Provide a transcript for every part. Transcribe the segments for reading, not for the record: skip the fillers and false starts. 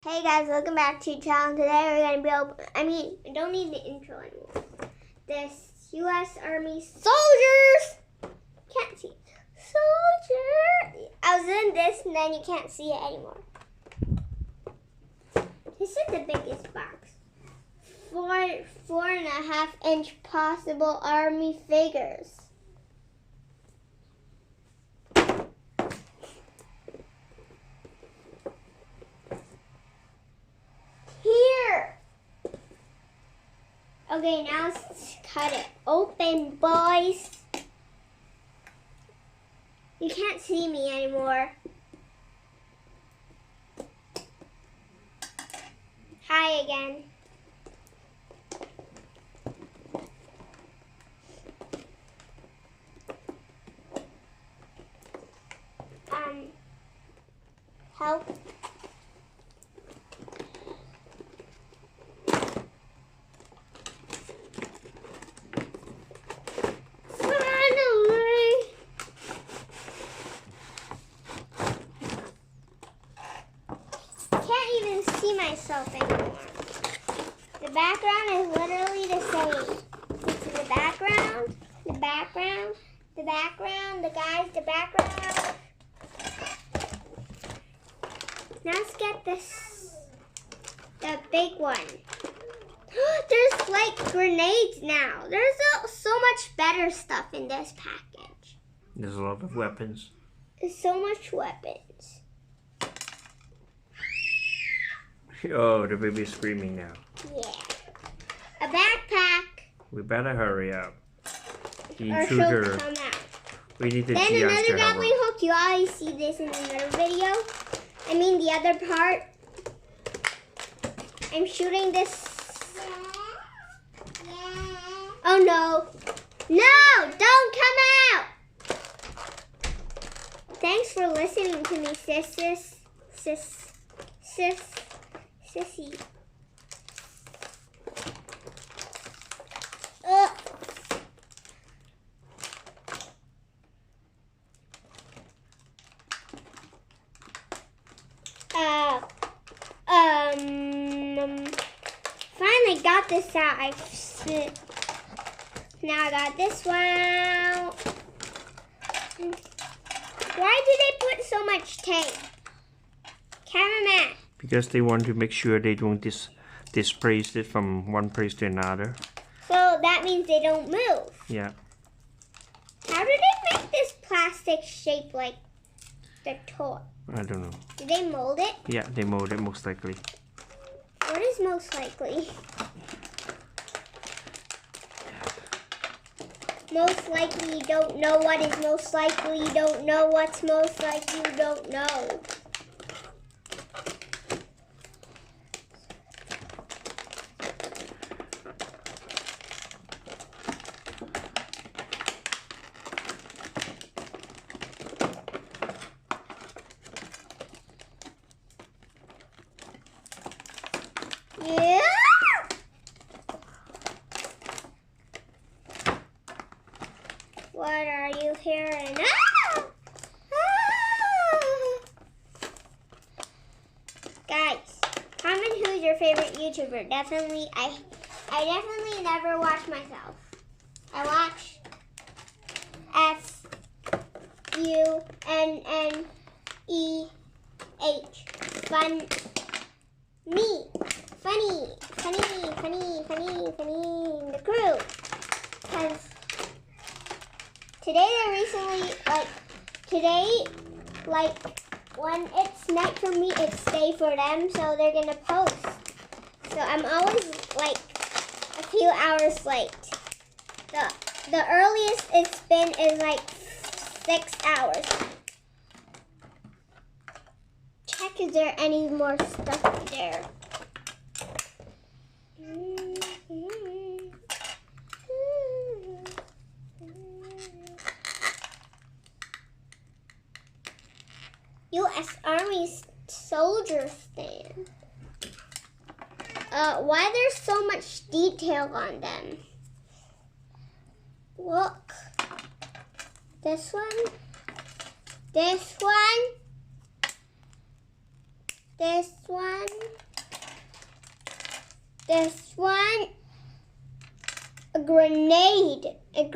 Hey guys, welcome back to the channel. Today we're going to be I don't need the intro anymore. This U.S. Army soldiers. Can't see. Soldier. I was in this and then you can't see it anymore. This is the biggest box. 4.5-inch possible Army figures. Okay, now let's cut it open, boys. You can't see me anymore. Hi again. Help. See myself anymore. The background is literally the same. It's the background, the background, the background, the guys, the background. Now let's get this, the big one. There's like grenades now. There's so much better stuff in this package. There's a lot of weapons. There's so much weapons. Oh, the baby's screaming now. Yeah. A backpack. We better hurry up. The Or she'll intruder. come out. We need the Then GIs another to help grappling her. hook. You always see this in another video. I mean the other part. I'm shooting this. Oh no. No! Don't come out! Thanks for listening to me, sissy. Finally got this out. Now I got this one out. Why do they put so much tape? Cameraman. Because they want to make sure they don't displace it from one place to another. So that means they don't move. Yeah. How do they make this plastic shape like the toy? I don't know. Do they mold it? Yeah, they mold it most likely. What is most likely? Most likely you don't know what is most likely. You don't know what's most likely. You don't know. Yeah. What are you hearing? Guys, comment who's your favorite YouTuber. Definitely, I definitely never watch myself. I watch FUNNEH. Funny, the crew. Because today when it's night for me, it's day for them, so they're gonna post. So I'm always like a few hours late. The earliest it's been is like 6 hours. Check is there any more stuff there. U.S. Army soldier stand. Why there's so much detail on them? Look. This one. This one. This one. This one, a grenade. A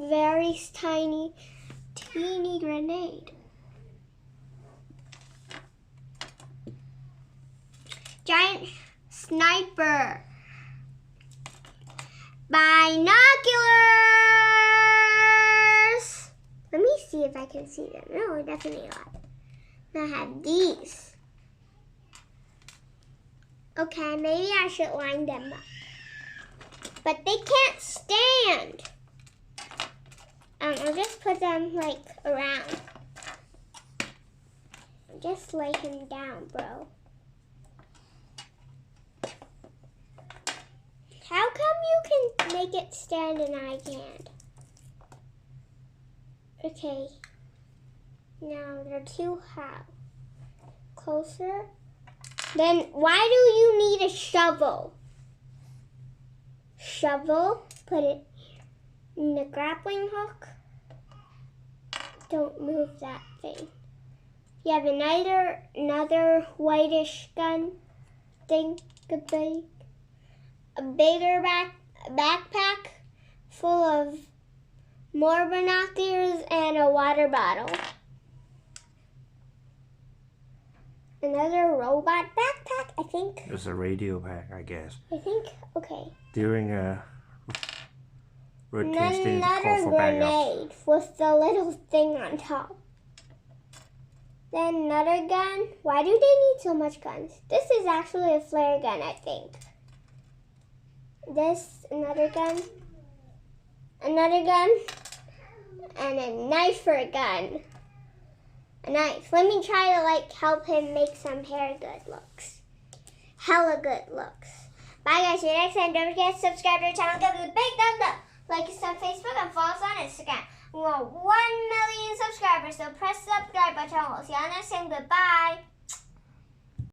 very tiny, teeny grenade. Giant sniper. Binoculars. Let me see if I can see them. No, definitely not. I have these. Okay, maybe I should line them up. But they can't stand. I'll just put them like around. Just lay him down, bro. How come you can make it stand and I can't? Okay. Now they're too high. Closer. Then why do you need a shovel? Shovel. Put it in the grappling hook. Don't move that thing. You have another whitish gun. Think a bigger backpack full of more binoculars and a water bottle. Another robot backpack, I think. It's a radio pack, I guess. I think, okay. During a road testing, call Another for backup. grenade with the little thing on top. Then another gun. Why do they need so much guns? This is actually a flare gun, I think. This, another gun, and a knife for a gun. A knife. Let me try to like help him make some hair good looks. Hella good looks. Bye guys, see you next time. Don't forget to subscribe to our channel, give it a big thumbs up, like us on Facebook, and follow us on Instagram. We want 1 million subscribers, so press the subscribe button. We'll see you all next time. Goodbye.